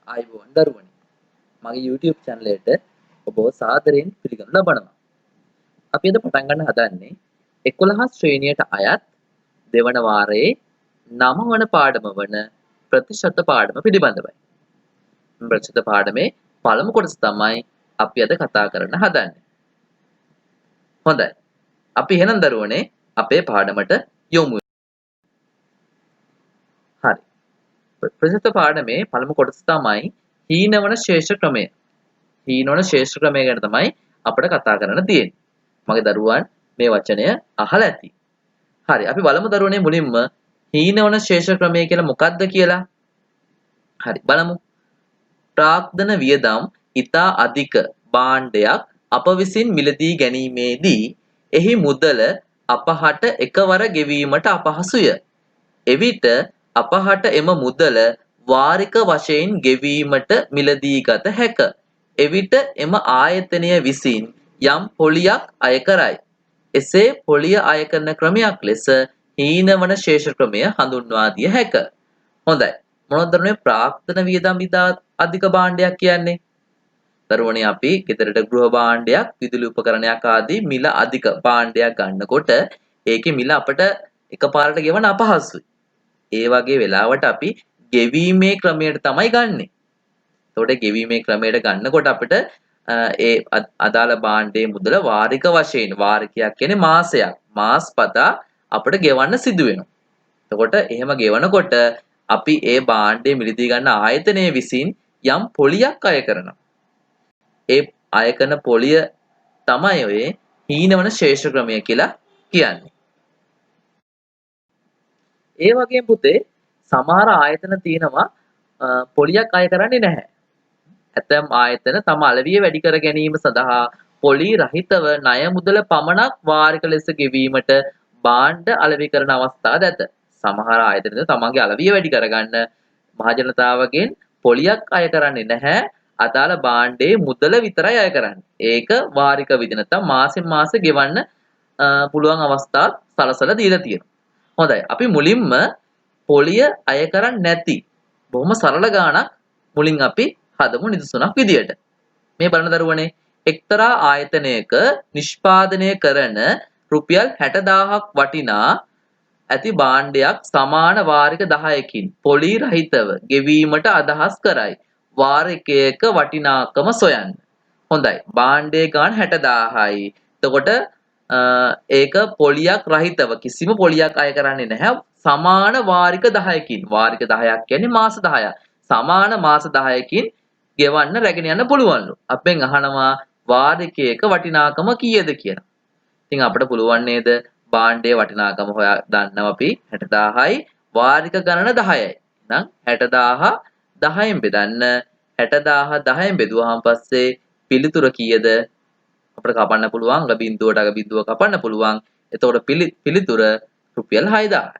ආයුබෝවන් දරුවනි. මගේ YouTube channel එකට ඔබව සාදරයෙන් පිළිගනු ලබනවා. අපි අද පටන් ගන්න හදන්නේ 11 ශ්‍රේණියට අයත් දෙවන වාරයේ 9 වන පාඩම වන ප්‍රතිශත පාඩම පිළිබඳවයි. ප්‍රතිශත පාඩමේ පළමු කොටස තමයි අපි අද කතා කරන්න හදන්නේ. හොඳයි. අපි එහෙනම් දරුවනේ අපේ පාඩමට යමු. හරි. ප්‍රතිශත පාඩමේ පළමු කොටස තමයි හීනවන ශේෂ ක්‍රමය. හීනවන ශේෂ ක්‍රමය ගැන තමයි අපිට කතා කරන්න තියෙන්නේ. මගේ දරුවන් මේ වචනය අහලා ඇති. හරි අපි බලමු දරුවනේ මුලින්ම හීනවන ශේෂ ක්‍රමය කියලා මොකක්ද කියලා. හරි බලමු. ප්‍රාග්ධන වියදම් ඉතා අධික භාණ්ඩයක් අප විසින් මිලදී ගැනීමේදී එහි මුදල අපහට එකවර ගෙවීමට අපහසුය. එවිට අපහට එම මුදල වාරික වශයෙන් ගෙවීමට මිලදී ගත හැක. එවිට එම ආයතනය විසින් යම් පොලියක් අය කරයි. එසේ පොලිය අය කරන ක්‍රමයක් ලෙස හීනවන ශේෂ ක්‍රමය හඳුන්වා දිය හැක. හොඳයි. මොනවද දරුවනේ ප්‍රාග්ධන වියදම් ඉතා අධික භාණ්ඩයක් කියන්නේ? දරුවනේ අපි ගෙදරට ගෘහ භාණ්ඩයක්, විදුලි උපකරණයක් ආදී මිල අධික භාණ්ඩයක් ගන්නකොට ඒකේ මිල අපට එකපාරට ගෙවන්න අපහසුයි. ඒ වගේ වෙලාවට අපි ගෙවීමේ ක්‍රමයට තමයි ගන්නෙ. එතකොට ගෙවීමේ ක්‍රමයට ගන්නකොට අපිට ඒ අදාළ භාණ්ඩයේ මුදල වාරික වශයෙන් වාරිකයක් කියන්නේ මාසයක්. මාස්පතා අපිට ගෙවන්න සිදු වෙනවා. එතකොට එහෙම ගෙවනකොට අපි ඒ භාණ්ඩය මිලදී ගන්න ආයතනය විසින් යම් පොලියක් අය කරනවා. ඒ අය කරන පොලිය තමයි ඔය හීනවන ශේෂ ක්‍රමය කියලා කියන්නේ. ඒ වගේම පුතේ සමහර ආයතන තියෙනවා පොලියක් අය කරන්නේ නැහැ. ඇතැම් ආයතන තම අලවිය වැඩි කර ගැනීම සඳහා පොලි රහිතව ණය මුදල පමණක් වාරික ලෙස ගෙවීමට භාණ්ඩ අලෙවි කරන අවස්ථා ඇත. සමහර ආයතන තමන්ගේ අලවිය වැඩි කරගන්න මහජනතාවගෙන් පොලියක් අය කරන්නේ නැහැ. අදාළ භාණ්ඩයේ මුදල විතරයි අය කරන්නේ. ඒක වාරික විදිහට නැත්නම් මාසෙන් මාස ගෙවන්න පුළුවන් අවස්ථා සලසලා දීලා තියෙනවා. හොඳයි. අපි මුලින්ම පොලිය අය කරන්නේ නැති බොහොම සරල ගාණක් මුලින් අපි හදමු නිදසුනක් විදියට. මේ බලන දරුවනේ එක්තරා ආයතනයක නිෂ්පාදනය කරන රුපියල් 60000ක් වටිනා ඇති භාණ්ඩයක් සමාන වාරික 10කින් පොලි රහිතව ගෙවීමට අදහස් කරයි. වාරිකයක වටිනාකම සොයන්න. හොඳයි. භාණ්ඩයේ ගාණ 60000යි. එතකොට ඒක පොලියක් රහිතව කිසිම පොලියක් අය කරන්නේ නැහැ. සමාන වාරික 10කින්. වාරික 10ක් කියන්නේ මාස 10ක්. සමාන මාස 10කින් ගෙවන්න රැගෙන යන්න පුළුවන්ලු. අපෙන් අහනවා වාරිකයක වටිනාකම කීයද කියලා. ඉතින් අපිට පුළුවන් නේද භාණ්ඩයේ වටිනාකම හොයා ගන්නව අපි 60000යි වාරික ගණන 10යි. එහෙනම් 60000 10න් බෙදන්න 60000 10න් බෙදුවාම පස්සේ පිළිතුර කීයද? අපිට කපන්න පුළුවන් අග බිඳුවට අග බිඳුව කපන්න පුළුවන්. එතකොට පිළිතුර රුපියල් 6000යි.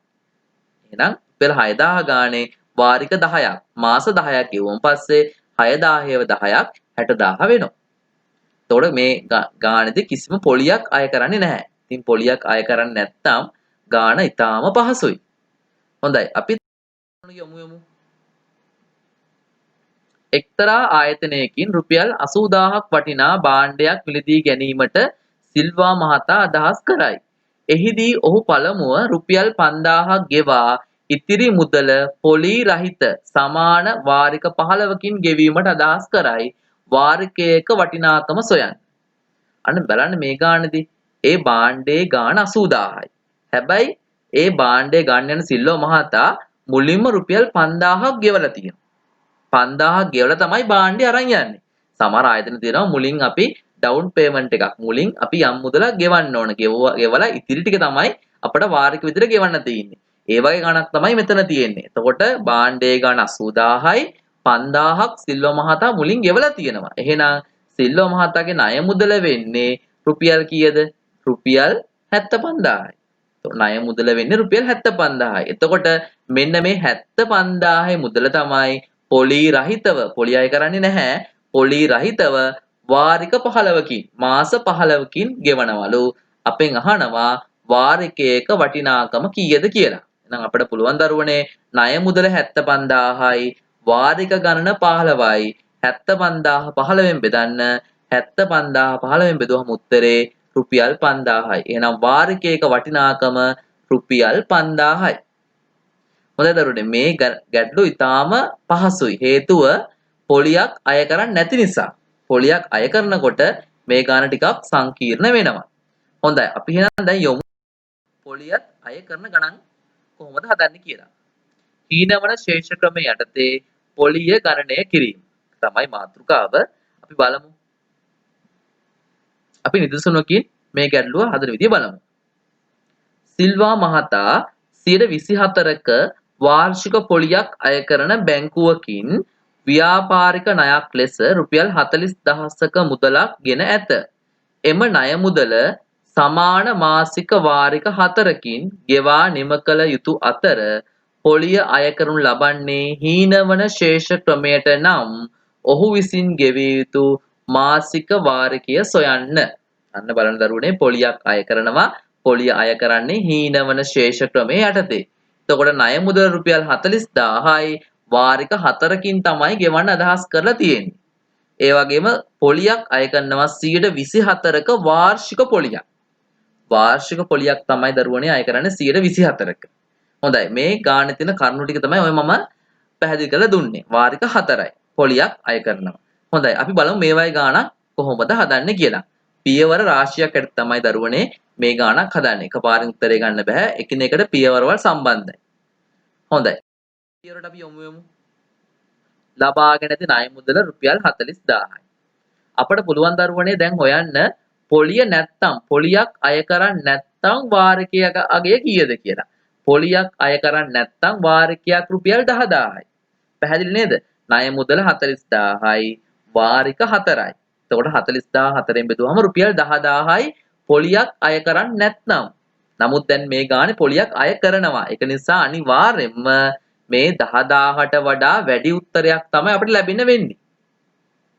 එහෙනම් රුපියල් 6000 ගානේ වාරික 10ක් මාස 10ක් ගෙවුවම පස්සේ 6000 10ක් 60000 වෙනවා. එතකොට මේ ගානේදී කිසිම පොලියක් අය කරන්නේ නැහැ. ඉතින් පොලියක් අය කරන්නේ නැත්නම් ගාන ඊටාම පහසුයි. හොඳයි අපි යමු. එක්තරා ආයතනයකින් රුපියල් 80000ක් වටිනා භාණ්ඩයක් මිලදී ගැනීමට සිල්වා මහතා අදහස් කරයි. එහිදී ඔහු පළමුව රුපියල් 5000ක් ගෙවා ඉතිරි මුදල පොලි රහිත සමාන වාරික 15කින් ගෙවීමට අදහස් කරයි. වාරිකයක වටිනාකම සොයන්න. අන්න බලන්න මේ ගානේදී ඒ භාණ්ඩයේ ගාණ 80000යි. හැබැයි ඒ භාණ්ඩය ගන්න යන සිල්වා මහතා මුලින්ම රුපියල් 5000ක් ගෙවලා තියෙනවා. 5000ක් ගෙවලා තමයි භාණ්ඩය අරන් යන්නේ. සමහර ආයතන තියෙනවා මුලින් අපි ඩවුන් පේමන්ට් එකක් මුලින් අපි යම් මුදලක් ගෙවන්න ඕන. ගෙවලා ඉතිරි ටික තමයි අපිට වාරික විදිහට ගෙවන්න තියෙන්නේ. ඒ වගේ ගණක් තමයි මෙතන තියෙන්නේ. එතකොට භාණ්ඩයේ ගාණ 80000යි 5000ක් සිල්වා මහතා මුලින් ගෙවලා තියෙනවා. එහෙනම් සිල්වා මහතාගේ ණය මුදල වෙන්නේ රුපියල් කීයද? රුපියල් 75000යි. ණය මුදල වෙන්නේ රුපියල් 75000යි. එතකොට මෙන්න මේ 75000 මුදල තමයි පොලි රහිතව පොලි අය කරන්නේ නැහැ. පොලි රහිතව වාරික 15කින් මාස 15කින් ගෙවනවලු. අපෙන් අහනවා වාරිකයක වටිනාකම කීයද කියලා. එහෙනම් අපිට පුළුවන් දරුවනේ ණය මුදල 75000යි වාරික ගණන 15යි. 75000 15න් බෙදන්න 75000 15න් බෙදුවම උත්තරේ රුපියල් 5000යි. එහෙනම් වාරිකයක වටිනාකම රුපියල් 5000යි. හොඳයි දරුවනේ මේ ගැටලු ඉතාම පහසුයි. හේතුව පොලියක් අය කරන්නේ නැති නිසා. පොලියක් අය කරනකොට මේ ගාන ටිකක් සංකීර්ණ වෙනවා. හොඳයි අපි එහෙනම් දැන් යමු පොලියත් අය කරන ගණන් කොහොමද හදන්නේ කියලා. හීනවන ශේෂ ක්‍රමය යටතේ පොලිය ගණනය කිරීම තමයි මාතෘකාව. අපි බලමු. අපි නිදසුනකින් මේ ගැටලුව හදන විදිය බලමු. සිල්වා මහතා 24ක වාර්ෂික පොලියක් අය කරන බැංකුවකින් ව්‍යාපාරික ණයක් ලෙස රුපියල් 40000ක මුදලක් ගෙන ඇත. එම ණය මුදල සමාන මාසික වාරික 4කින් ගෙවා නිම කළ යුතු අතර පොලිය අය කරනු ලබන්නේ හීනවන ශේෂ ක්‍රමයට නම් ඔහු විසින් ගෙවිය යුතු මාසික වාරිකය සොයන්න. අන්න බලන්න දරුවනේ පොලියක් අය කරනවා. පොලිය අය කරන්නේ හීනවන ශේෂ ක්‍රමයේ යටතේ. එතකොට ණය මුදල රුපියල් 40000යි වාරික 4කින් තමයි ගෙවන්න අදහස් කරලා තියෙන්නේ. ඒ වගේම පොලියක් අය කරනවා 124ක වාර්ෂික පොලියක්. වාර්ෂික පොලියක් තමයි දරුවනේ අය කරන්නේ 124ක. හොඳයි මේ ගානේ තියෙන කරුණු ටික තමයි ඔය මම පැහැදිලි කරලා දුන්නේ. වාරික 4යි. පොලියක් අය කරනවා. හොඳයි අපි බලමු මේවයි ගාණක් කොහොමද හදන්නේ කියලා. පියවර රාශියක් ඇති තමයි දරුවනේ මේ ගාණක් හදන්නේ. එකපාරින් උත්තරේ ගන්න බෑ. එකිනෙකට පියවරවල් සම්බන්ධයි. හොඳයි. පියවරට අපි යමු. ලබාගෙන ඇති ණය මුදල රුපියල් 40000යි. අපිට පුළුවන් දරුවනේ දැන් හොයන්න පොලිය නැත්තම් පොලියක් අය කරන්නේ නැත්තම් වාරිකයක අගය කීයද කියලා. පොලියක් අය කරන්නේ නැත්තම් වාරිකයක් රුපියල් 10000යි. පැහැදිලි නේද? ණය මුදල 40000යි වාරික 4යි. එතකොට 40000 4ෙන් බෙදුවම රුපියල් 10000යි පොලියක් අය කරන්නේ නැත්නම්. නමුත් දැන් මේ ගානේ පොලියක් අය කරනවා. ඒක නිසා අනිවාර්යයෙන්ම මේ 10000ට වඩා වැඩි උත්තරයක් තමයි අපිට ලැබෙන්න වෙන්නේ.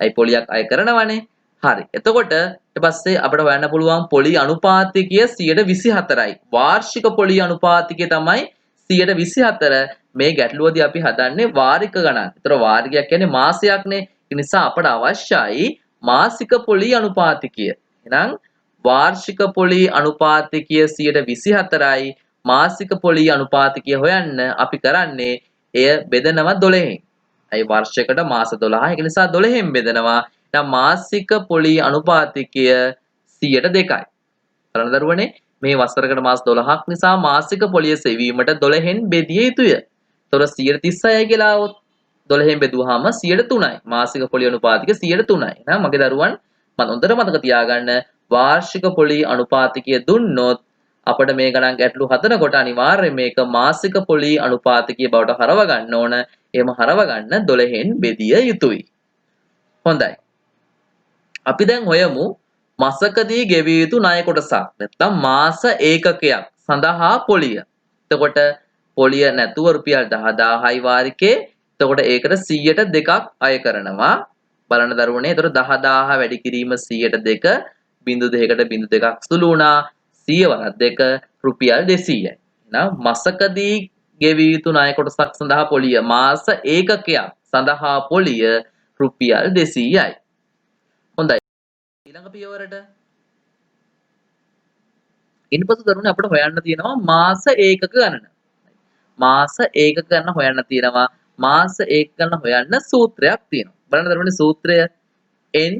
ඇයි පොලියක් අය කරනවනේ. හරි. එතකොට ඊට පස්සේ අපිට හොයන්න පුළුවන් පොලි අනුපාතිකය 124යි. වාර්ෂික පොලි අනුපාතිකය තමයි 124. මේ ගැටලුවදී අපි හදන්නේ වාරික ගණන්. ඒතර වාරිකයක් කියන්නේ මාසයක්නේ. ඒ නිසා අපට අවශ්‍යයි මාසික පොලි අනුපාතිකය. එහෙනම් වාර්ෂික පොලි අනුපාතිකය 124යි. මාසික පොලි අනුපාතිකය හොයන්න අපි කරන්නේ එය බෙදනවා 12න්. අයි වර්ෂයකට මාස 12. ඒක නිසා 12න් බෙදනවා. දැන් මාසික පොලි අනුපාතිකය 102යි. කරන දරුවනේ මේ වසරකට මාස 12ක් නිසා මාසික පොලිය සෙවීමට 12න් බෙදිය යුතුය. ඒතොර 136යි කියලා આવොත් 12න් බෙදුවාම 103යි. මාසික පොලි අනුපාතිකය 103යි. එහෙනම් මගේ දරුවන් මම හොඳට මතක තියාගන්න වාර්ෂික පොලි අනුපාතිකය දුන්නොත් අපිට මේ ගණන් ගැටලු හදනකොට අනිවාර්යයෙන් මේක මාසික පොලි අනුපාතිකය බවට හරව ගන්න ඕන. එහෙම හරව ගන්න 12න් බෙදිය යුතුයි. හොඳයි. අපි දැන් හොයමු මාසකදී ගෙවිය යුතු ණය කොටසක්. නැත්නම් මාස ඒකකයක් සඳහා පොලිය. එතකොට පොලිය නැතුව රුපියල් 10000යි වාරිකේ. එතකොට ඒකට 100ට දෙකක් අය කරනවා. බලන්න දරුවනේ. එතකොට 10000 වැඩි කිරීම 100ට 2 0.2කට 0.2ක් සුළු වුණා. 100 වරක් 2 රුපියල් 200යි. එහෙනම් මාසකදී ගෙවිය යුතු ණය කොටසක් සඳහා පොලිය මාස ඒකකයක් සඳහා පොලිය රුපියල් 200යි. හොඳයි. ඊළඟ පියවරට ඉන්පසු දරුවනේ අපිට හොයන්න තියෙනවා මාස ඒකක ගණන. මාස ඒකක ගණන හොයන්න තියෙනවා. මාස ඒකක ගණන හොයන්න සූත්‍රයක් තියෙනවා. බලන්න දරුවනේ සූත්‍රය n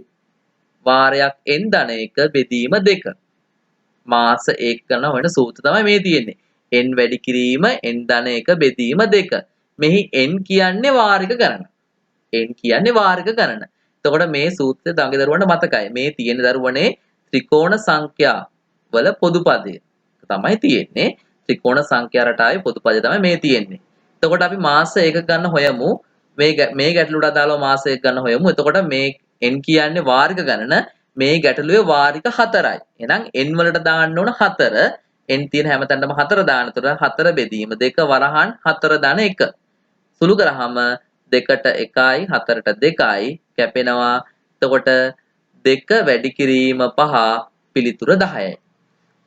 වාරයක් n ධන 1 බෙදීම 2. මාස ඒකක ගණන හොයන සූත්‍රය තමයි මේ තියෙන්නේ. n වැඩි කිරීම n ධන 1 බෙදීම 2. මෙහි n කියන්නේ වාරික ගණන. n කියන්නේ වාරික ගණන. එතකොට මේ සූත්‍රය දඟේ දරුවන්ට මතකයි. මේ තියෙන දරුවනේ ත්‍රිකෝණ සංඛ්‍යා වල පොදු පදය තමයි තියෙන්නේ. ත්‍රිකෝණ සංඛ්‍යා රටාවේ පොදු පදය තමයි මේ තියෙන්නේ. එතකොට අපි මාස ඒක ගන්න හොයමු. මේ ගැටලුවට අදාළව මාස ඒක ගන්න හොයමු. එතකොට මේ n කියන්නේ වාරික ගණන. මේ ගැටලුවේ වාරික 4යි. එහෙනම් n වලට දාන්න ඕන 4. n තියෙන හැමතැනම 4 දාන්න. එතකොට 4 බෙදීම 2 වරහන් 4 ධන 1. සුළු කරාම 2ට 1යි 4ට 2යි කැපෙනවා. එතකොට 2 වැඩි කිරීම 5 පිළිතුර 10යි.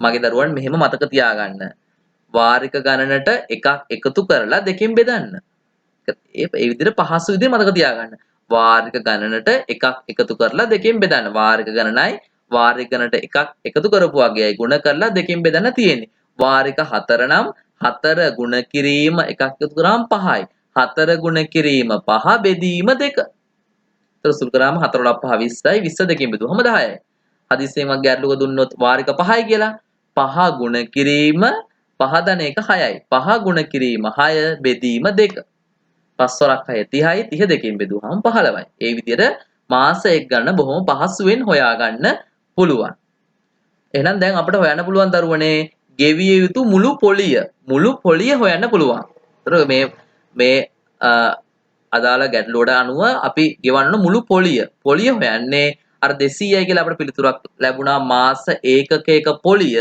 මගේ දරුවන් මෙහෙම මතක තියාගන්න. වාරික ගණනට එකක් එකතු කරලා දෙකෙන් බෙදන්න. ඒ විදිහට පහසු විදිහට මතක තියාගන්න. වාරික ගණනට එකක් එකතු කරලා දෙකෙන් බෙදන්න. වාරික ගණනයි වාරික ගණනට එකක් එකතු කරපු වගේයි ගුණ කරලා දෙකෙන් බෙදන්න තියෙන්නේ. වාරික 4 නම් 4 ගුණ කිරීම එකක් එකතු කරාම 5යි. 4 ගුණ කිරීම 5 බෙදීම 2. ඒතර සුළු කරාම 4 වඩා 5 20යි 20 දෙකෙන් බෙදුවම 10යි. හදිස්සියෙන් මම ගැටලුවක දුන්නොත් වාරික 5යි කියලා 5 ගුණ කිරීම 5 ධන 1 6යි. 5 ගුණ කිරීම 6 බෙදීම 2. 5 වරක් 6 30යි 30 දෙකෙන් බෙදුවහම 15යි. ඒ විදිහට මාස 1 ගන්න බොහොම පහසුවෙන් හොයාගන්න පුළුවන්. එහෙනම් දැන් අපිට හොයන්න පුළුවන් දරුවනේ ගෙවිය යුතු මුළු පොලිය. මුළු පොලිය හොයන්න පුළුවන්. ඒතර මේ අදාළ ගැටලුවට අනුව අපි ගෙවන්න මුළු පොලිය. පොලිය හොයන්නේ අර 200යි කියලා අපිට පිළිතුරක් ලැබුණා මාස ඒකකයක පොලිය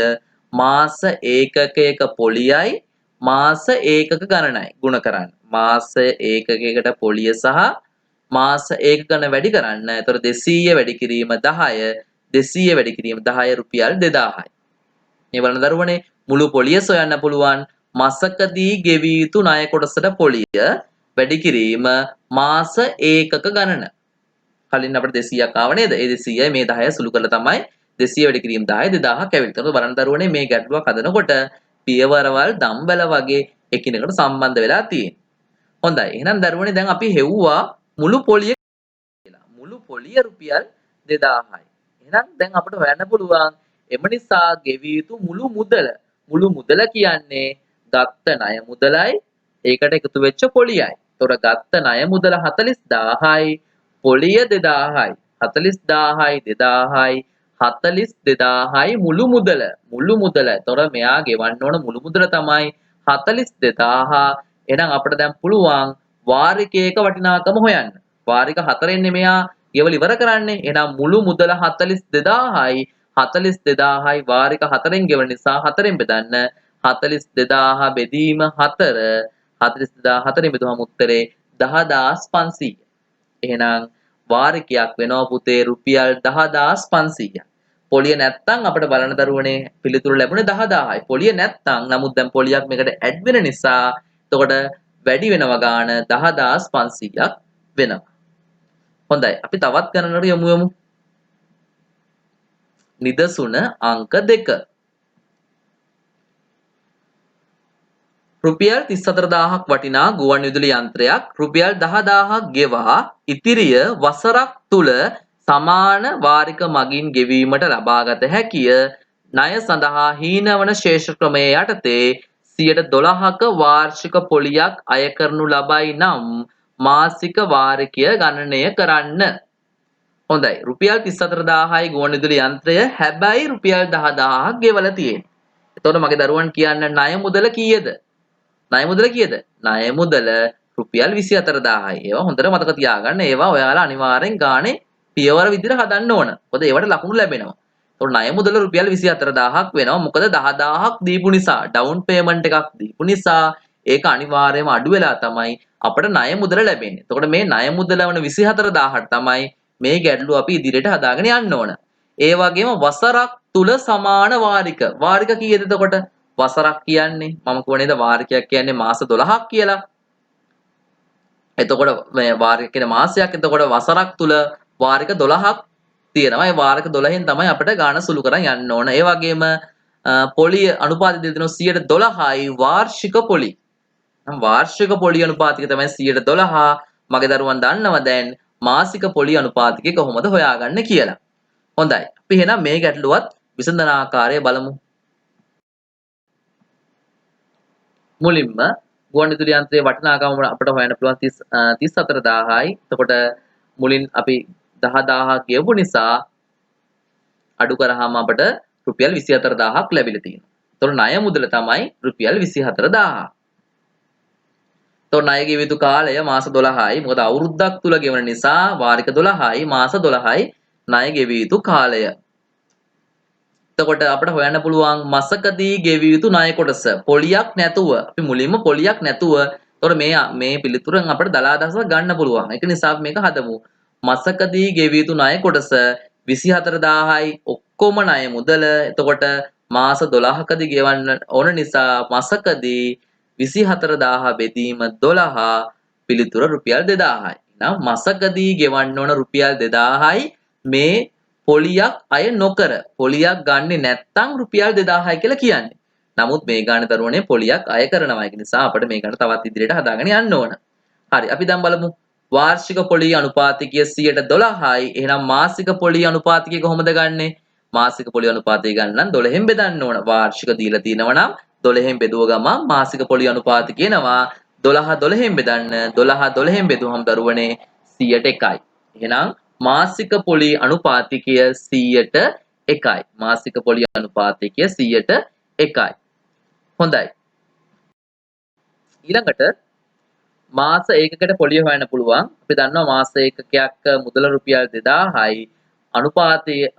මාස ඒකකයක පොලියයි මාස ඒකක ගණනයි ගුණ කරන්න. මාස ඒකකයකට පොලිය සහ මාස ඒකක ගණන වැඩි කරන්න. එතකොට 200 වැඩි කිරීම 10 200 වැඩි කිරීම 10 රුපියල් 2000යි. මේ බලන දරුවනේ මුළු පොලිය සොයන්න පුළුවන් මාසකදී ගෙවිය යුතු ණය කොටසට පොලිය වැඩි කිරීම මාස ඒකක ගණන. කලින් අපිට 200ක් ආව නේද? ඒ 200යි මේ 10 සුළු කරලා තමයි 200 වැඩි කිරීම 10 2000ක් ඇවිල්ලා. ඒතකොට බලන්න දරුවනේ මේ ගැටලුවක් හදනකොට පියවරවල් දම්බැල වගේ එකිනෙකට සම්බන්ධ වෙලා තියෙන්නේ. හොඳයි. එහෙනම් දරුවනේ දැන් අපි හෙව්වා මුළු පොලිය කියලා. මුළු පොලිය රුපියල් 2000යි. එහෙනම් දැන් අපිට හොයන්න පුළුවන් එම නිසා ගෙවිය යුතු මුළු මුදල. මුළු මුදල කියන්නේ ගත්ත ණය මුදලයි ඒකට එකතු වෙච්ච පොලියයි. ඒතකොට ගත්ත ණය මුදල 40000යි පොලිය 2000යි. 40000යි 2000යි 42000යි මුළු මුදල. මුළු මුදල. ඒතකොට මෙයා ගෙවන්න ඕන මුළු මුදල තමයි 42000. එහෙනම් අපිට දැන් පුළුවන් වාරිකයක වටිනාකම හොයන්න. වාරික 4ෙන් මෙයා ගෙවල ඉවර කරන්නේ. එහෙනම් මුළු මුදල 42000යි 42000යි වාරික 4ෙන් ගෙවන නිසා 4ෙන් බෙදන්න 42000 බෙදීම 4 42000 4ෙන් බෙදුවම උත්තරේ 10500. එහෙනම් වාරිකයක් වෙනවා පුතේ රුපියල් 10500ක්. පොලිය නැත්තම් අපිට බලන්න දරුවනේ පිළිතුරු ලැබුණේ 10000යි. පොලිය නැත්තම් නමුත් දැන් පොලියක් මේකට ඇඩ් වෙන නිසා එතකොට වැඩි වෙනවා ගාන 10500ක් වෙනවා. හොඳයි අපි තවත් ගණනකට යමු. නිදසුන අංක 2. රුපියල් 34000ක් වටිනා ගුවන් විදුලි යන්ත්‍රයක් රුපියල් 10000ක් ගෙවා ඉතිරිය වසරක් තුල සමාන වාරික මගින් ගෙවීමට ලබාගත හැකිය. ණය සඳහා හීනවන ශේෂ ක්‍රමයේ යටතේ 12%ක වාර්ෂික පොලියක් අය කරනු ලබයි නම් මාසික වාරිකය ගණනය කරන්න. හොඳයි රුපියල් 34000යි ගුවන් විදුලි යන්ත්‍රය හැබැයි රුපියල් 10000ක් ගෙවලා තියෙන්නේ. එතකොට මගේ දරුවන් කියන්න ණය මුදල කීයද? ණය මුදල කීයද? ණය මුදල රුපියල් 24000යි. ඒවා හොඳට මතක තියාගන්න. ඒවා ඔයාලා අනිවාර්යෙන් ගානේ පියවර විදිහට හදන්න ඕන. මොකද ඒවට ලකුණු ලැබෙනවා. එතකොට ණය මුදල රුපියල් 24000ක් වෙනවා. මොකද 10000ක් දීපු නිසා, ඩවුන් පේමන්ට් එකක් දීපු නිසා ඒක අනිවාර්යයෙන්ම අඩු වෙලා තමයි අපිට ණය මුදල ලැබෙන්නේ. එතකොට මේ ණය මුදල වන 24000ට තමයි මේ ගැටලුව අපි ඉදිරියට හදාගෙන යන්න ඕන. ඒ වගේම වසරක් තුල සමාන වාරික. වාරික කීයද එතකොට? වසරක් කියන්නේ මම කිව්ව නේද වාරිකයක් කියන්නේ මාස 12ක් කියලා. එතකොට මේ වාරික කියන මාසයක්. එතකොට වසරක් තුල වාරික 12ක් තියෙනවා. ඒ වාරික 12න් තමයි අපිට ගාන සුළු කරන් යන්න ඕන. ඒ වගේම පොලිය අනුපාතය දෙනවා 12යි වාර්ෂික පොලි. නම් වාර්ෂික පොලි අනුපාතික තමයි 12. මගේ දරුවන් දන්නවා දැන් මාසික පොලි අනුපාතිකය කොහොමද හොයාගන්නේ කියලා. හොඳයි. අපි එහෙනම් මේ ගැටලුවත් විසඳන ආකාරය බලමු. මුලින්ම ගුවන් විදුලි යන්ත්‍රයේ වටිනාකම අපිට හොයන්න පුළුවන් 34000යි. එතකොට මුලින් අපි 10000ක් ගෙවපු නිසා අඩු කරාම අපිට රුපියල් 24000ක් ලැබිලා තියෙනවා. එතකොට ණය මුදල තමයි රුපියල් 24000. එතකොට ණය ගෙවිය යුතු කාලය මාස 12යි. මොකද අවුරුද්දක් තුල ගෙවන නිසා වාරික 12යි මාස 12යි ණය ගෙවිය යුතු කාලය. එතකොට අපිට හොයන්න පුළුවන් මාසකදී ගෙවිය යුතු ණය කොටස. පොලියක් නැතුව අපි මුලින්ම පොලියක් නැතුව එතකොට මේ පිළිතුරෙන් අපිට දලා දහසක් ගන්න පුළුවන්. ඒක නිසා අපි මේක හදමු. මාසකදී ගෙවිය යුතු ණය කොටස 24000යි ඔක්කොම ණය මුදල. එතකොට මාස 12කදී ගෙවන්න ඕන නිසා මාසකදී 24000 බෙදීම 12 පිළිතුර රුපියල් 2000යි. නම් මාසකදී ගෙවන්න ඕන රුපියල් 2000යි මේ පොලියක් අය නොකර පොලියක් ගන්නෙ නැත්තම් රුපියල් 2000යි කියලා කියන්නේ. නමුත් මේ ගාන දරුවනේ පොලියක් අය කරනවා. ඒක නිසා අපිට මේ ගාන තවත් ඉදිරියට හදාගෙන යන්න ඕන. හරි අපි දැන් බලමු. වාර්ෂික පොලී අනුපාතිකය 12%යි. එහෙනම් මාසික පොලී අනුපාතිකය කොහොමද ගන්නෙ? මාසික පොලී අනුපාතය ගන්න නම් 12න් බෙදන්න ඕන. වාර්ෂික දීලා තියෙනවා නම් 12න් බෙදුව ගමන් මාසික පොලී අනුපාතිකය එනවා 12න් බෙදන්න 12න් බෙදුවම දරුවනේ 100ට 1යි. එහෙනම් මාසික පොලී අනුපාතිකය 100ට 1යි. මාසික පොලී අනුපාතිකය 100ට 1යි. හොඳයි. ඊළඟට මාස ඒකකට පොලිය හොයන්න පුළුවන්. අපි දන්නවා මාස ඒකකයක් මුදල රුපියල් 2000යි.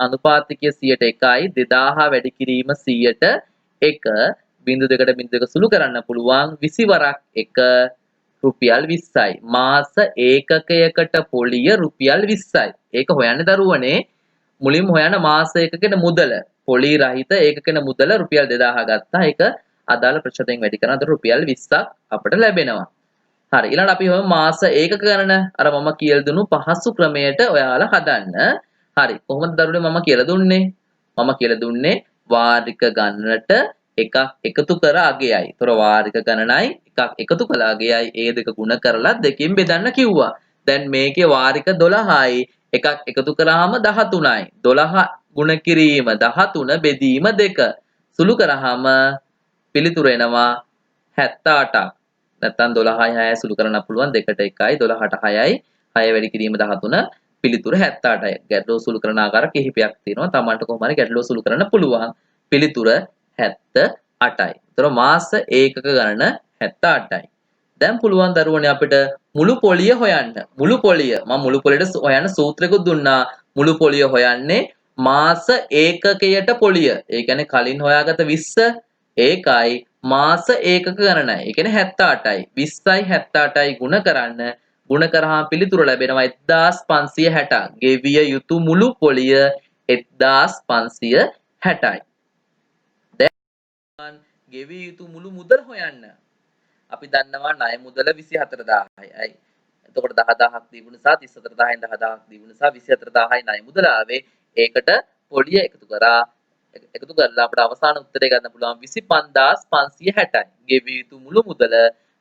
අනුපාතිකය 100ට 1යි. 2000 වැඩි කිරීම 100ට 1 0.2ට 0.2 සුළු කරන්න පුළුවන් 20 වරක් 1 රුපියල් 20යි. මාස ඒකකයකට පොලිය රුපියල් 20යි. ඒක හොයන්න දරුවනේ මුලින්ම හොයන්න මාස ඒකකෙන මුදල. පොලී රහිත ඒකකෙන මුදල රුපියල් 2000 ගත්තා. ඒක අදාළ ප්‍රතිශතයෙන් වැඩි කරනකොට රුපියල් 20ක් අපට ලැබෙනවා. හරි ඊළඟට අපි හොයමු මාස ඒකක ගණන. අර මම කියලා දුන්නු පහසු ක්‍රමයට ඔයාලා හදන්න. හරි කොහොමද දරුවනේ මම කියලා දුන්නේ? මම කියලා දුන්නේ වාරික ගණනට එකක් එකතු කර අගයයි. ඒතර වාරික ගණනයි එකක් එකතු කළ අගයයි ඒ දෙක ගුණ කරලා දෙකෙන් බෙදන්න කිව්වා. දැන් මේකේ වාරික 12යි එකක් එකතු කරාම 13යි. 12 ගුණ කිරීම 13 බෙදීම 2 සුළු කරාම පිළිතුර එනවා 78ක්. නැත්තම් 12යි 6යි සුළු කරන්න පුළුවන් 2ට 1යි 12ට 6යි 6 වැඩි කිරීම 13 පිළිතුර 78යි. ගැටලුව සුළු කරන ආකාර කිහිපයක් තියෙනවා. Tamanට කොහොම හරි ගැටලුව සුළු කරන්න පුළුවන්. පිළිතුර 78යි. ඒතර මාස ඒකක ගණන 78යි. දැන් පුළුවන් දරුවනේ අපිට මුළු පොලිය හොයන්න. මුළු පොලිය මම මුළු පොලියට හොයන්න සූත්‍රයකුත් දුන්නා. මුළු පොලිය හොයන්නේ මාස ඒකකයට පොලිය. ඒ කියන්නේ කලින් හොයාගත්ත 20 ඒකයි මාස ඒකක ගණනයි. ඒ කියන්නේ 78යි. 20යි 78යි ගුණ කරන්න. ගුණ කරාම පිළිතුර ලැබෙනවා 1560. ගෙවිය යුතු මුළු පොලිය 1560යි. දැන් ගෙවිය යුතු මුළු මුදල හොයන්න. අපි දන්නවා ණය මුදල 24000යි. එතකොට 10000ක් දීපු නිසා 34000න් 10000ක් දීපු නිසා 24000යි ණය මුදල ආවේ. ඒකට පොලිය එකතු කරලා අපිට අවසාන උත්තරය ගන්න පුළුවන් 25560යි. ගෙවිය යුතු මුළු මුදල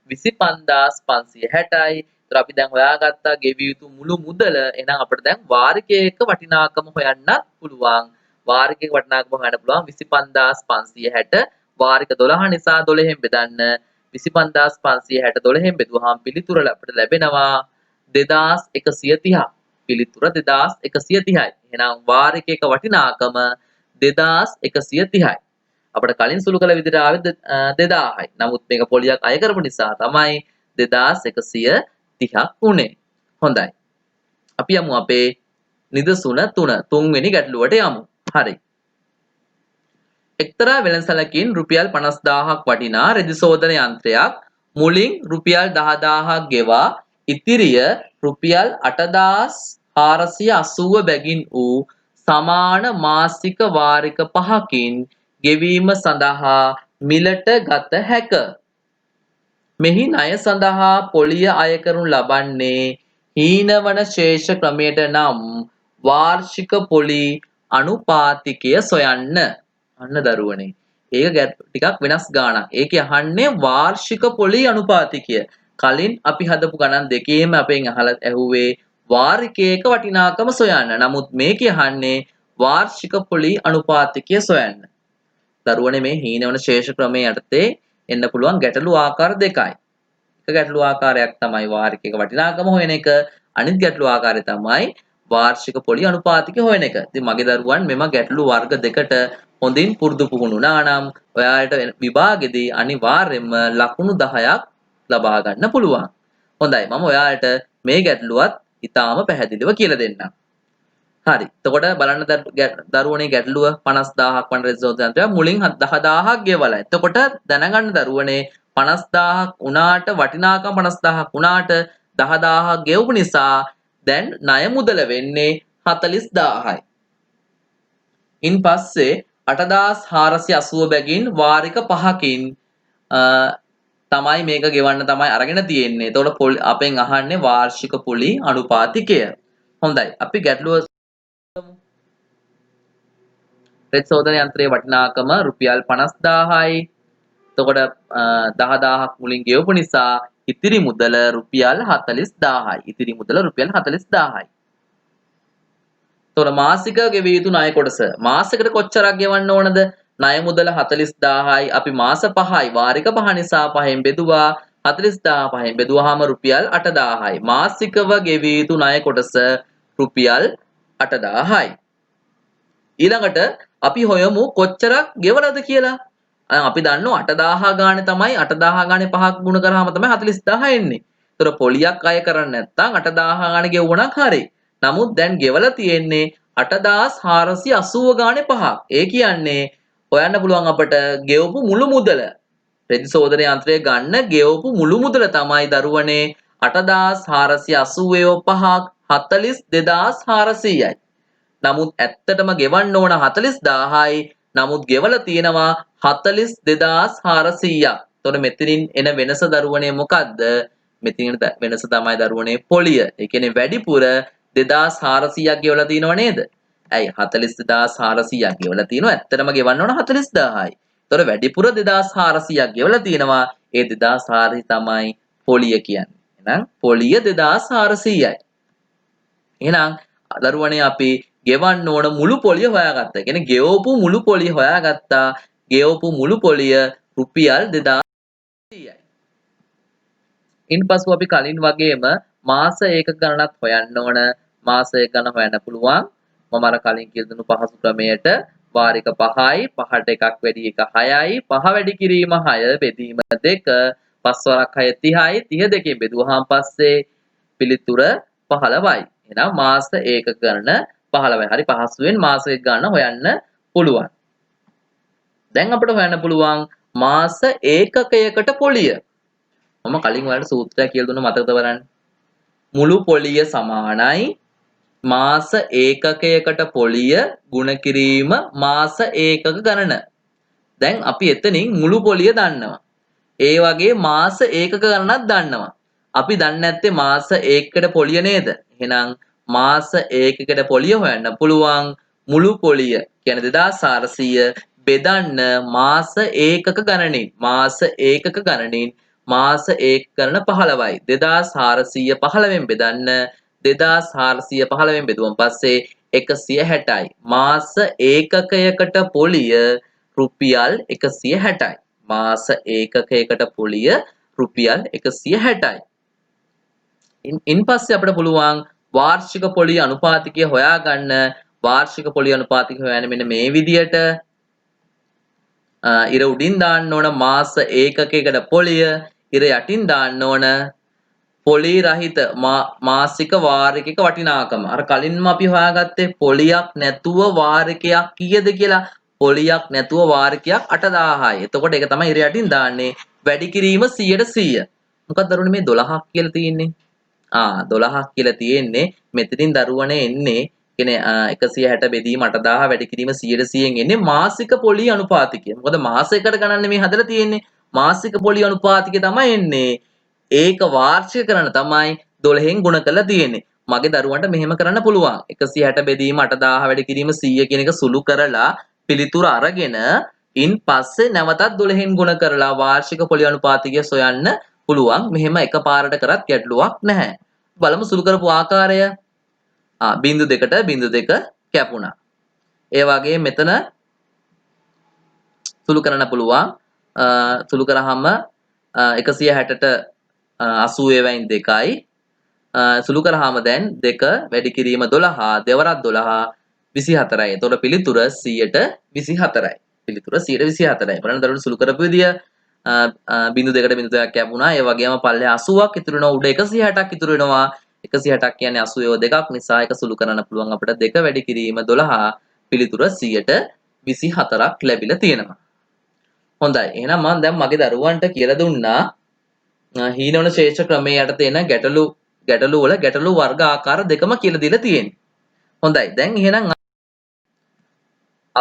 25560යි. ඒතර අපි දැන් හොයාගත්තා ගෙවිය යුතු මුළු මුදල. එහෙනම් අපිට දැන් වාරිකයක වටිනාකම හොයන්නත් පුළුවන්. වාරිකයක වටිනාකම හොයන්න පුළුවන් 25560 වාරික 12 නිසා 12න් බෙදන්න 25560 12න් බෙදුවාම පිළිතුර අපිට ලැබෙනවා 2130ක්. පිළිතුර 2130යි. එහෙනම් වාරිකයක වටිනාකම 2130යි. අපිට කලින් සුළු කළ විදිහට ආවේ 2000යි. නමුත් මේක පොලියක් අය කරපු නිසා තමයි 2130ක් උනේ. හොඳයි. අපි යමු අපේ නිදසුන 3 තුන්වෙනි ගැටලුවට යමු. හරි. එක්තරා වෙළඳසැලකින් රුපියල් 50000ක් වටිනා රෙදි සෝදන යන්ත්‍රයක් මුලින් රුපියල් 10000ක් ගෙවා ඉතිරිය රුපියල් 8480 බැගින් වූ සමාන මාසික වාරික 5කින් ගෙවීම සඳහා මිලට ගත හැක. මෙහි ණය සඳහා පොලිය අය කරනු ලබන්නේ හීනවන ශේෂ ක්‍රමයට නම් වාර්ෂික පොලී අනුපාතිකය සොයන්න. අන්න දරුවනේ. ඒක ටිකක් වෙනස් ගාණක්. ඒකේ අහන්නේ වාර්ෂික පොලී අනුපාතිකය. කලින් අපි හදපු ගණන් දෙකේම අපෙන් ඇහුවේ වාරිකයක වටිනාකම සොයන්න. නමුත් මේකේ අහන්නේ වාර්ෂික පොලී අනුපාතිකය සොයන්න. දරුවනේ මේ හීනවන ශේෂ ක්‍රමයේ යටතේ එන්න පුළුවන් ගැටලු ආකාර දෙකයි. එක ගැටලු ආකාරයක් තමයි වාරිකයක වටිනාකම හොයන එක. අනිත් ගැටලු ආකාරය තමයි වාර්ෂික පොලී අනුපාතිකය හොයන එක. ඉතින් මගේ දරුවන් මෙම ගැටලු වර්ග දෙකට හොඳින් පුරුදු පුහුණු වුණා නම් ඔයාලට විභාගෙදී අනිවාර්යයෙන්ම ලකුණු 10ක් ලබා ගන්න පුළුවන්. හොඳයි මම ඔයාලට මේ ගැටලුවත් ඉතාම පැහැදිලිව කියලා දෙන්නම්. හරි. එතකොට බලන්න දරුවනේ ගැටලුව 50000ක් වන රෙසිස්ටන්ස් යන්ත්‍රය මුලින් 10000ක් ගෙවලා. එතකොට දැනගන්න දරුවනේ 50000ක් උනාට වටිනාකම 50000ක් උනාට 10000ක් ගෙවපු නිසා දැන් ණය මුදල වෙන්නේ 40000යි. ඉන් පස්සේ 8480 බැගින් වාරික 5කින් තමයි මේක ගෙවන්න තමයි අරගෙන තියෙන්නේ. එතකොට අපෙන් අහන්නේ වාර්ෂික පොලි අනුපාතිකය. හොඳයි. අපි ගැටලුව රෙද් සෝදන යන්ත්‍රයේ වටිනාකම රුපියල් 50000යි. එතකොට 10000ක් මුලින් ගෙවපු නිසා ඉතිරි මුදල රුපියල් 40000යි. ඉතිරි මුදල රුපියල් 40000යි. එතකොට මාසික ගෙවිය යුතු ණය කොටස. මාසෙකට කොච්චරක් ගෙවන්න ඕනද? ණය මුදල 40000යි. අපි මාස 5යි වාරික 5 නිසා 5න් බෙදුවා. 40000 5න් බෙදුවාම රුපියල් 8000යි. මාසිකව ගෙවිය යුතු ණය කොටස රුපියල් 8000යි. ඊළඟට අපි හොයමු කොච්චරක් ගෙවනද කියලා. අපි දන්නවා 8000 ගානේ තමයි 8000 ගානේ 5ක් ගුණ කරාම තමයි 40000 එන්නේ. ඒතර පොලියක් අය කරන්නේ නැත්නම් 8000 ගානේ ගෙවුණා හරි. නමුත් දැන් ගෙවලා තියෙන්නේ 8480 ගානේ 5ක්. ඒ කියන්නේ හොයන්න පුළුවන් අපට ගෙවපු මුළු මුදල. රෙදි සෝදන යන්ත්‍රය ගන්න ගෙවපු මුළු මුදල තමයි දරුවනේ 8480 5ක් 42400යි. නමුත් ඇත්තටම ගෙවන්න ඕන 40000යි. නමුත් ගෙවලා තියෙනවා 42400ක්. එතකොට මෙතනින් එන වෙනස දරුවනේ මොකද්ද? මෙතනින් වෙනස තමයි දරුවනේ පොලිය. ඒ කියන්නේ වැඩිපුර 2400ක් ගෙවලා තියෙනව නේද? ඇයි 42400ක් ගෙවලා තියෙනවා. ඇත්තටම ගෙවන්න ඕන 40000යි. එතකොට වැඩිපුර 2400ක් ගෙවලා තියෙනවා. ඒ 2400 තමයි පොලිය කියන්නේ. එහෙනම් පොලිය 2400යි. එහෙනම් දරුවනේ අපි ගෙවන්න ඕන මුළු පොලිය හොයාගත්තා. කියන්නේ ගෙවපු මුළු පොලිය හොයාගත්තා. ගෙවපු මුළු පොලිය රුපියල් 2000යි. ඉන්පසු අපි කලින් වගේම මාස ඒකක ගණනත් හොයන්න ඕන. මාස ඒකක ගණන හොයන්න පුළුවන්. මම අර කලින් කියලා දුන්නු පහසු ක්‍රමයට වාරික 5යි 5ට එකක් වැඩි එක 6යි 5 වැඩි කිරීම 6 බෙදීම 2 5 වරක් 6 30යි 30 දෙකෙන් බෙදුවාම පස්සේ පිළිතුර 15යි. එහෙනම් මාස ඒකක ගණන 15යි. හරි පහසුවෙන් මාස ඒකක ගණන හොයන්න පුළුවන්. දැන් අපිට හොයන්න පුළුවන් මාස ඒකකයකට පොලිය. මම කලින් ඔයාලට සූත්‍රයක් කියලා දුන්න මතකද බලන්න. මුළු පොලිය සමානයි මාස ඒකකයකට පොලිය ගුණ කිරීම මාස ඒකක ගණන. දැන් අපි එතනින් මුළු පොලිය දන්නවා. ඒ වගේ මාස ඒකක ගණනක් දන්නවා. අපි දන්නේ නැත්තේ මාස ඒකකට පොලිය නේද? එහෙනම් මාස ඒකකට පොලිය හොයන්න පුළුවන් මුළු පොලිය කියන්නේ 2400 බෙදන්න මාස ඒකක ගණනින්. මාස ඒකක ගණනින් මාස ඒකක ගණන 15යි. 2400 15ෙන් බෙදන්න 2415ෙන් බෙදුවම පස්සේ 160යි. මාස ඒකකයකට පොලිය රුපියල් 160යි. මාස ඒකකයකට පොලිය රුපියල් 160යි. ඉන්පස්සේ අපිට පුළුවන් වාර්ෂික පොලිය අනුපාතිකය හොයාගන්න. වාර්ෂික පොලිය අනුපාතිකය හොයන්නේ මෙන්න මේ විදියට. ඉර උඩින් දාන්න ඕන මාස ඒකකයකට පොලිය. ඉර යටින් දාන්න ඕන පොලි රහිත මාසික වාරිකයක වටිනාකම. අර කලින්ම අපි හොයාගත්තේ පොලියක් නැතුව වාරිකයක් කීයද කියලා. පොලියක් නැතුව වාරිකයක් 8000යි. එතකොට ඒක තමයි ඉර යටින් දාන්නේ. වැඩි කිරීම 100%. මොකක්ද දරුවනේ මේ 12ක් කියලා තියෙන්නේ? 12ක් කියලා තියෙන්නේ. මෙතනින් දරුවනේ එන්නේ කියන්නේ 160 බෙදීම 8000 වැඩි කිරීම 100%න් එන්නේ මාසික පොලි අනුපාතිකය. මොකද මාසයකට ගණන් මේ හදලා තියෙන්නේ. මාසික පොලි අනුපාතිකය තමයි එන්නේ. ඒක වාර්ෂික කරන තමයි 12න් ගුණ කරලා තියෙන්නේ. මගේ දරුවන්ට මෙහෙම කරන්න පුළුවන්. 160 බෙදීම 8000 වැඩි කිරීම 100 කියන එක සුළු කරලා පිළිතුර අරගෙන ඉන් පස්සේ නැවතත් 12න් ගුණ කරලා වාර්ෂික පොලි අනුපාතිකය සොයන්න පුළුවන්. මෙහෙම එකපාරට කරත් ගැටලුවක් නැහැ. බලමු සුළු කරපු ආකාරය. බිංදු දෙකට බිංදු දෙක කැපුණා. ඒ වගේ මෙතන සුළු කරන්න පුළුවන්. සුළු කරාම 160ට 80 වෙනින් 2යි. සුළු කරාම දැන් 2 වැඩි කිරීම 12 දෙවරක් 12 24යි. එතකොට පිළිතුර 100ට 24යි. පිළිතුර 124යි. බලන්න දරුවෝ සුළු කරපු විදිය බිංදු දෙකට බිංදු දෙකක් කැපුණා. ඒ වගේම පල්ලෙහා 80ක් ඉතුරු වෙනවා. උඩ 160ක් ඉතුරු වෙනවා. 160ක් කියන්නේ 80 දෙකක් නිසා එක සුළු කරන්න පුළුවන් අපිට 2 වැඩි කිරීම 12 පිළිතුර 100ට 24ක් ලැබිලා තියෙනවා. හොඳයි. එහෙනම් මම දැන් මගේ දරුවන්ට කියලා දුන්නා හීනවන ශේෂ්ඨ ක්‍රමයේ යටතේ එන ගැටලු වල ගැටලු වර්ග ආකාර දෙකම කියලා දීලා තියෙන්නේ. හොඳයි. දැන් එහෙනම්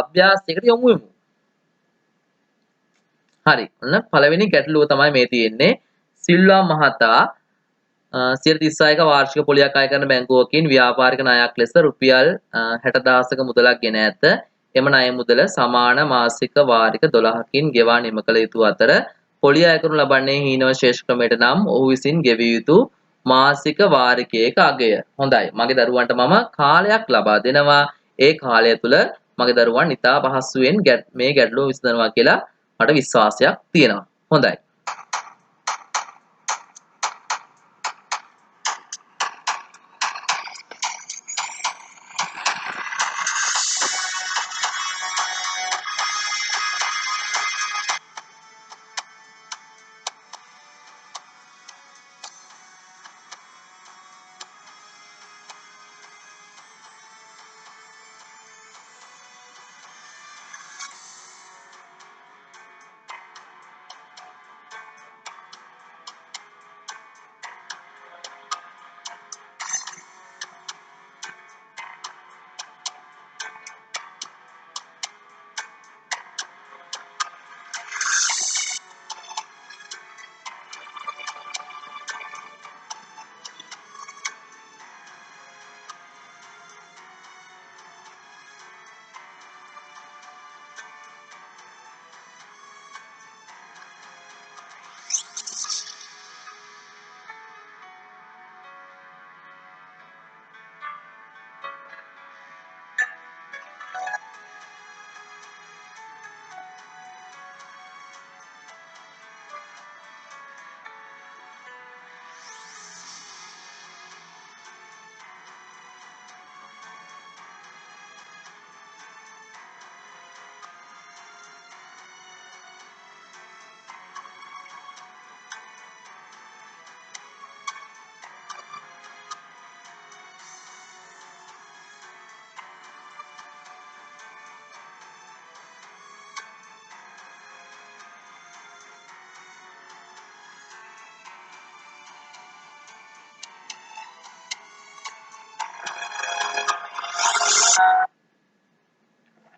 අභ්‍යාසයකට යමු. හරි. ඔන්න පළවෙනි ගැටලුව තමයි මේ තියෙන්නේ. සිල්වා මහතා 36ක වාර්ෂික පොලියක් අය කරන බැංකුවකින් ව්‍යාපාරික ණයක් ලෙස රුපියල් 60,000ක මුදලක් ගෙන ඇත. එම ණය මුදල සමාන මාසික වාරික 12කින් ගෙවා නිම කළ යුතු අතර පොලිය අය කරනු ලබන්නේ හීනව ශේෂ ක්‍රමයට නම් ඔහු විසින් ගෙවිය යුතු මාසික වාරිකයක අගය. හොඳයි. මගේ දරුවන්ට මම කාලයක් ලබා දෙනවා. ඒ කාලය තුල මගේ දරුවන් ඉතා පහසුවෙන් මේ ගැටලුව විසඳනවා කියලා මට විශ්වාසයක් තියෙනවා. හොඳයි.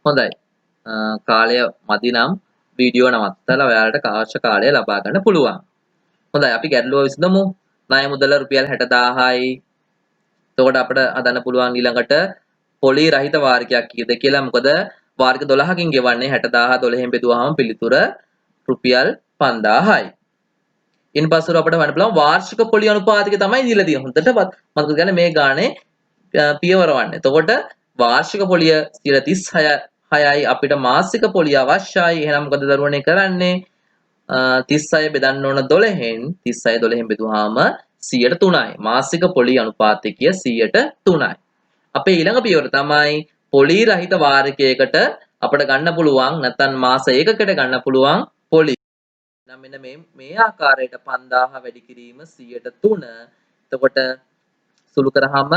හොඳයි. කාලය මදි නම් වීඩියෝ නවත්තලා ඔයාලට අවශ්‍ය කාලය ලබා ගන්න පුළුවන්. හොඳයි අපි ගැටලුව විසඳමු. ණය මුදල රුපියල් 60,000යි. එතකොට අපිට හදන්න පුළුවන් ඊළඟට පොලි රහිත වාරිකයක් කීයද කියලා. මොකද වාරික 12කින් ගෙවන්නේ 60,000 12න් බෙදුවාම පිළිතුර රුපියල් 5,000යි. ඉන්පසු අපිට වන්න පුළුවන් වාර්ෂික පොලි අනුපාතික තමයි දීලා තියෙන්නේ. හොඳට මතක ගන්න මේ ගානේ පියවර වන්න. එතකොට වාර්ෂික පොලිය 36යි අපිට මාසික පොලිය අවශ්‍යයි. එහෙනම් මොකද දරුවනේ කරන්නේ? 36 බෙදන්න ඕන 12න් 36 12න් බෙදුවාම 103යි. මාසික පොලි අනුපාතිකය 103යි. අපේ ඊළඟ පියවර තමයි පොලි රහිත වාරිකයකට අපිට ගන්න පුළුවන් නැත්නම් මාස ඒකකට ගන්න පුළුවන් පොලි. නම් මෙන්න මේ ආකාරයට 5000 වැඩි කිරීම 103. එතකොට සුළු කරාම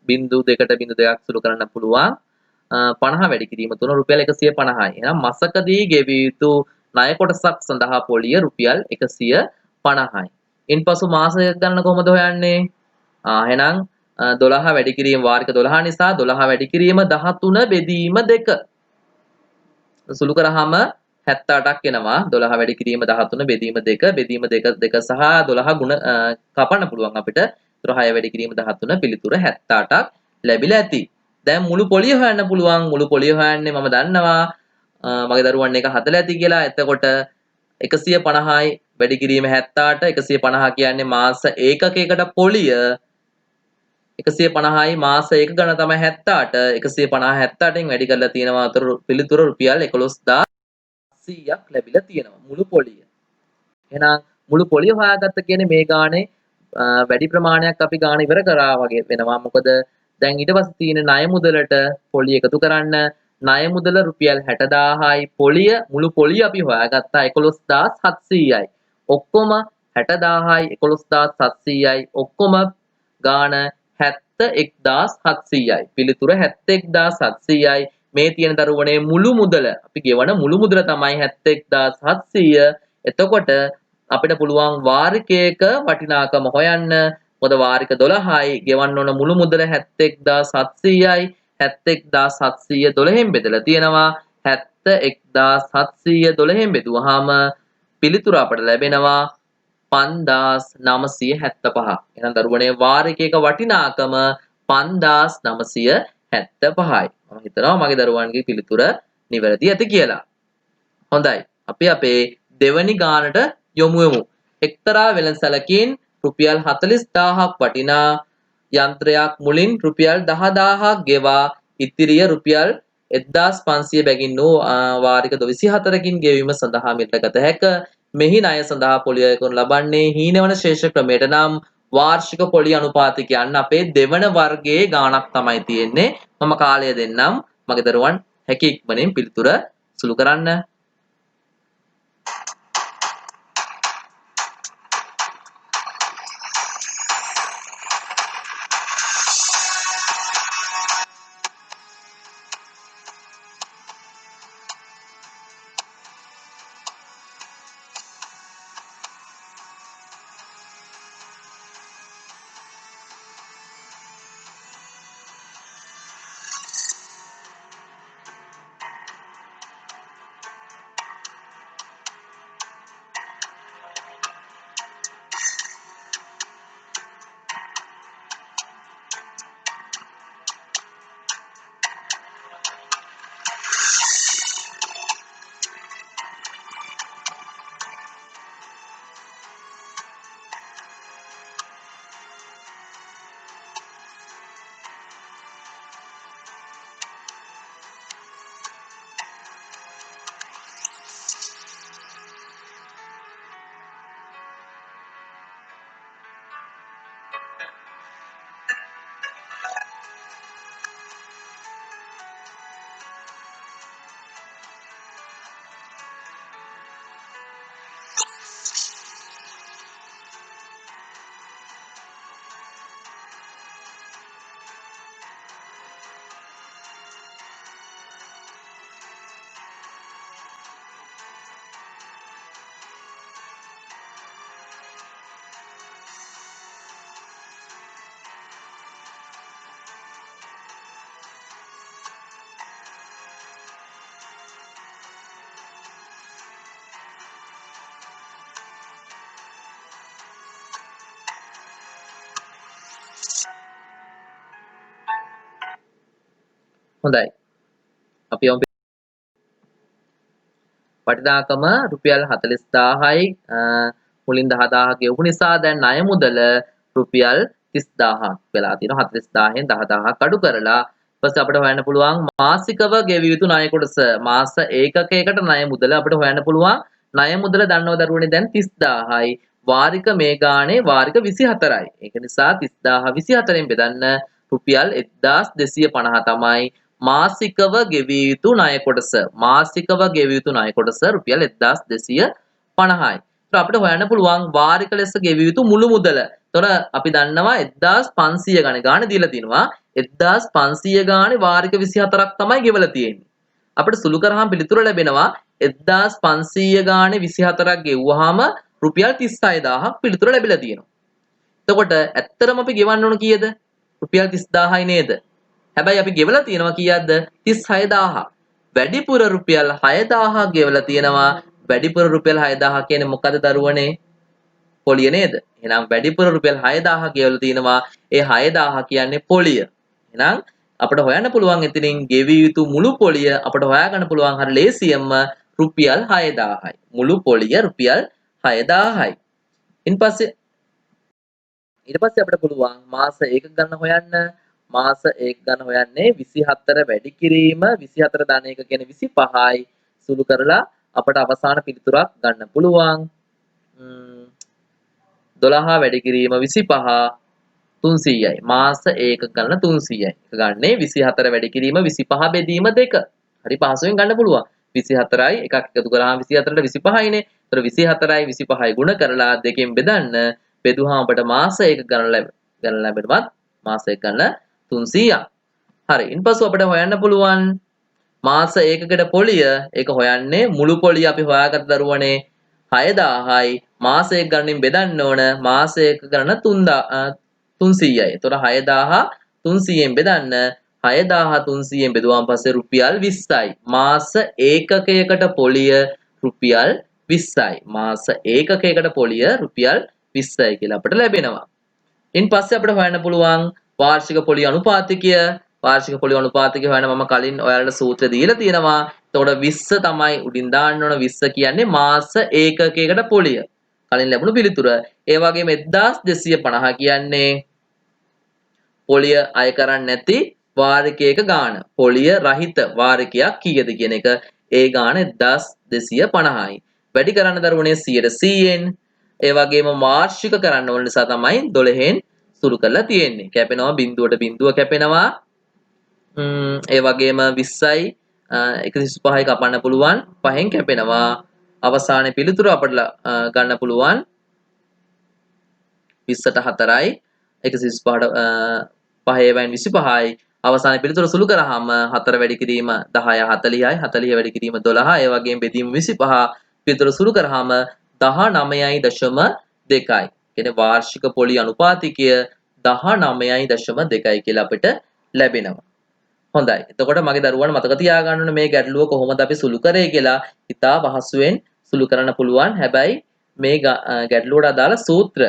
0.2කට 0.2ක් සුළු කරන්න පුළුවන්. 50 වැඩි කිරීම 3 රුපියල් 150යි. එහෙනම් මාසකදී ගෙවිය යුතු ණය කොටසක් සඳහා පොලිය රුපියල් 150යි. ඉන්පසු මාසයක් ගන්න කොහොමද හොයන්නේ? එහෙනම් 12 වැඩි කිරීම වාරික 12 නිසා 12 වැඩි කිරීම 13 බෙදීම 2. සුළු කරාම 78ක් එනවා. 12 වැඩි කිරීම 13 බෙදීම 2 බෙදීම 2 සහ 12 ගුණ කපන්න පුළුවන් අපිට. ඒතර 6 වැඩි කිරීම 13 පිළිතුර 78ක් ලැබිලා ඇති. දැන් මුළු පොලිය හොයන්න පුළුවන්. මුළු පොලිය හොයන්නේ මම දන්නවා. මගේ දරුවන් එක හදලා ඇති කියලා. එතකොට 150යි වැඩි කිරීම 78 150 කියන්නේ මාස ඒකකයකට පොලිය 150යි මාස එක ගණන තමයි 78 150 78න් වැඩි කරලා තියෙනවා අතර පිළිතුර රුපියල් 11,100ක් ලැබිලා තියෙනවා මුළු පොලිය. එහෙනම් මුළු පොලිය හොයාගත්ත කියන්නේ මේ ගානේ වැඩි ප්‍රමාණයක් අපි ගාන ඉවර කරා වගේ වෙනවා. මොකද දැන් ඊට පස්සේ තියෙන ණය මුදලට පොලිය එකතු කරන්න ණය මුදල රුපියල් 60,000යි පොලිය මුළු පොලිය අපි හොයාගත්තා 11,700යි. ඔක්කොම 60,000යි 11,700යි ඔක්කොම ගාන 71,700යි. පිළිතුර 71,700යි. මේ තියෙන දරුවනේ මුළු මුදල අපි ගෙවන මුළු මුදල තමයි 71,700. එතකොට අපිට පුළුවන් වාරිකයක වටිනාකම හොයන්න. මොකද වාරික 12යි ගෙවන්න ඕන මුළු මුදල 71,700යි. 71,700 12න් බෙදලා තියෙනවා. 71712 බෙදුවාම පිළිතුර අපට ලැබෙනවා 5975. එහෙනම් දරුවනේ වාර එකක වටිනාකම 5975යි. මම හිතනවා මගේ දරුවන්ගේ පිළිතුර නිවැරදි ඇති කියලා. හොඳයි. අපි අපේ දෙවැනි ගානට යොමු වෙමු. එක්තරා වෙළඳසැලකින් රුපියල් 40000ක් වටිනා යන්ත්‍රයක් මුලින් රුපියල් 10000ක් ගෙවා ඉතිරිය රුපියල් 1500 බැගින් වූ වාරික 24කින් ගෙවීම සඳහා මිලගත හැක. මෙහි ණය සඳහා පොලිය කරනු ලබන්නේ හීනවන ශේෂ ක්‍රමයට නම් වාර්ෂික පොලිය අනුපාතය කියන්න අපේ දෙවන වර්ගයේ ගාණක් තමයි තියෙන්නේ. මම කාලය දෙන්නම් මගේ දරුවන් හැකි ඉක්මනින් පිළිතුර සුළු කරන්න. හොඳයි. අපි යමු වටිනාකම රුපියල් 40000යි මුලින් 10000 ගෙවපු නිසා දැන් ණය මුදල රුපියල් 30000ක් වෙලා තියෙනවා. 40000න් 10000ක් අඩු කරලා ඊපස්සේ අපිට හොයන්න පුළුවන් මාසිකව ගෙවිය යුතු ණය කොටස. මාස ඒකකයකට ණය මුදල අපිට හොයන්න පුළුවන්. ණය මුදල දන්නව දරුවනේ දැන් 30000යි. වාරික මේ ගානේ වාරික 24යි. ඒක නිසා 30000 24න් බෙදන්න රුපියල් 1250 තමයි මාසිකව ගෙවිය යුතු ණය කොටස. මාසිකව ගෙවිය යුතු ණය කොටස රුපියල් 1250යි. ඒත් අපිට හොයන්න පුළුවන් වාරික ලෙස ගෙවිය යුතු මුළු මුදල. එතකොට අපි දන්නවා 1500 ගානේ දීලා තිනවා. 1500 ගානේ වාරික 24ක් තමයි ගෙවලා තියෙන්නේ. අපිට සුළු කරාම පිළිතුර ලැබෙනවා 1500 ගානේ 24ක් ගෙවුවාම රුපියල් 36000ක් පිළිතුර ලැබිලා තියෙනවා. එතකොට ඇත්තටම අපි ගෙවන්න ඕන කීයද? රුපියල් 30000යි නේද? හැබැයි අපි ගෙවලා තියෙනවා කීයක්ද? 36000ක්. වැඩිපුර රුපියල් 6000ක් ගෙවලා තියෙනවා. වැඩිපුර රුපියල් 6000 කියන්නේ මොකද දරුවනේ? පොලිය නේද? එහෙනම් වැඩිපුර රුපියල් 6000 ගෙවලා තිනවා. ඒ 6000 කියන්නේ පොලිය. එහෙනම් අපිට හොයන්න පුළුවන් එතනින් ගෙවිය යුතු මුළු පොලිය අපිට හොයාගන්න පුළුවන් හරිය ලේසියෙන්ම රුපියල් 6000යි. මුළු පොලිය රුපියල් 6000යි. ඊට පස්සේ අපිට පුළුවන් මාස 1 ගණන හොයන්න. මාස 1 ගණන හොයන්නේ 24 වැඩි කිරීම 24 ධන 1 කියන්නේ 25යි. සුළු කරලා අපට අවසාන පිළිතුරක් ගන්න පුළුවන්. 12 වැඩි කිරීම 25 300යි. මාස 1 ගණන 300යි. එක ගන්නේ 24 වැඩි කිරීම 25 බෙදීම 2. හරි පහසුවෙන් ගන්න පුළුවන්. 24යි එකක් එකතු කරාම 24ට 25යිනේ. ඒතර 24යි 25යි ගුණ කරලා දෙකෙන් බෙදන්න. බෙදුවාම අපට මාස 1 ගණන ලැබෙනවත් මාස 1 ගණන 300ක්. හරි. ඉන්පසු අපිට හොයන්න පුළුවන් මාස 1කට පොලිය. ඒක හොයන්නේ මුළු පොලිය අපි හොයාගත්ත දරුවනේ 6000යි. මාස 1 ගණනින් බෙදන්න ඕන. මාස 1 ගණන 300යි. ඒතර 6000 300ෙන් බෙදන්න 6300න් බෙදුවාන් පස්සේ රුපියල් 20යි. මාස ඒකකයකට පොලිය රුපියල් 20යි. මාස ඒකකයකට පොලිය රුපියල් 20යි කියලා අපිට ලැබෙනවා. ඉන් පස්සේ අපිට හොයන්න පුළුවන් වාර්ෂික පොලිය අනුපාතිකය. වාර්ෂික පොලිය අනුපාතිකය හොයන්න මම කලින් ඔයාලට සූත්‍රය දීලා තියෙනවා. එතකොට 20 තමයි උඩින් දාන්න ඕන. 20 කියන්නේ මාස ඒකකයකට පොලිය. කලින් ලැබුණු පිළිතුර. ඒ වගේම 1250 කියන්නේ පොලිය අය කරන්නේ නැති වාරිකයක ගාණ. පොලිය රහිත වාරිකයක් කීයද කියන එක. ඒ ගාණ 1250යි. වැඩි කරන්න දරුවනේ 100%න්. ඒ වගේම වාර්ෂික කරන්න ඕන නිසා තමයි 12න් සුළු කරලා තියෙන්නේ. කැපෙනවා බිඳුවට බිඳුව කැපෙනවා. ඒ වගේම 20යි 135යි කපන්න පුළුවන්. 5න් කැපෙනවා. අවසානයේ පිළිතුර අපිට ගන්න පුළුවන් 20ට 4යි 135ට 5 වෙන් 25යි. අවසානයේ පිළිතුර සුළු කරාම 4 වැඩි කිරීම 10 40යි 40 වැඩි කිරීම 12. ඒ වගේම බෙදීම 25 පිළිතුර සුළු කරාම 19.2යි. කියන්නේ වාර්ෂික පොලි අනුපාතිකය 19.2යි කියලා අපිට ලැබෙනවා. හොඳයි. එතකොට මගේ දරුවන්ට මතක තියාගන්න ඕනේ මේ ගැටලුව කොහොමද අපි සුළු කරේ කියලා. ඉතා පහසුවෙන් සුළු කරන්න පුළුවන්. හැබැයි මේ ගැටලුවට අදාළ සූත්‍ර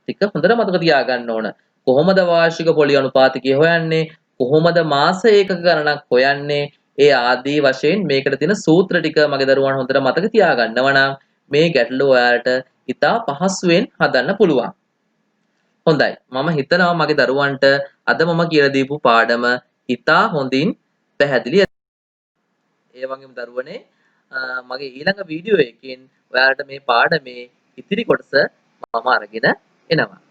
ටික හොඳට මතක තියාගන්න ඕන. කොහොමද වාර්ෂික පොලි අනුපාතිකය හොයන්නේ? කොහොමද මාස ඒකක ගණනක් හොයන්නේ? ඒ ආදී වශයෙන් මේකට තියෙන සූත්‍ර ටික මගේ දරුවන් හොඳට මතක තියාගන්නවා නම් මේ ගැටලුව ඔයාලට ඉතා පහසුවෙන් හදන්න පුළුවන්. හොඳයි. මම හිතනවා මගේ දරුවන්ට අද මම කියලා දීපු පාඩම ඉතා හොඳින් පැහැදිලි. ඒ වගේම දරුවනේ මගේ ඊළඟ වීඩියෝ එකකින් ඔයාලට මේ පාඩමේ ඉතිරි කොටස මම අරගෙන එනවා.